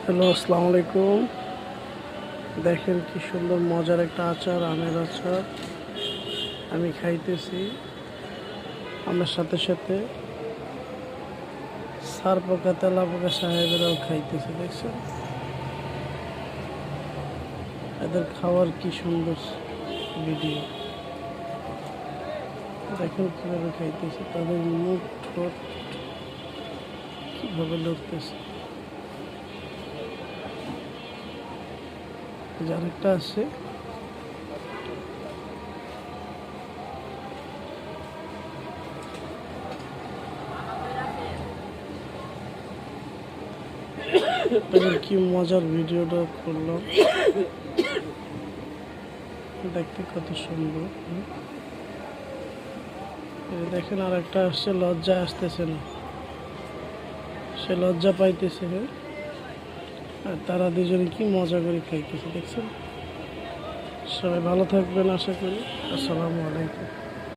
Hello, আসসালামু আলাইকুম। দেখেন কি সুন্দর মজার একটা আচার, আমের আচার আমি খাইতেছি। আমার সাথে সাথে সার পোকা তেলা পোকা সাহেবেরাও খাইতেছে। দেখছেন এদের খাওয়ার কি সুন্দর ভিডিও। দেখেন কিভাবে খাইতেছে, তাদের মুখ ঠোঁট কিভাবে লড়তেছে। আরেকটা আছে, তাদের কি মজার ভিডিওটা করলাম, দেখতে কত সুন্দর। দেখেন আর একটা আসছে, লজ্জা আসতেছে না, সে লজ্জা পাইতেছে। আর তারা দুজনে কি মজা করে খাইতেছে, দেখছেন। সবাই ভালো থাকবেন আশা করি। আসসালামু আলাইকুম।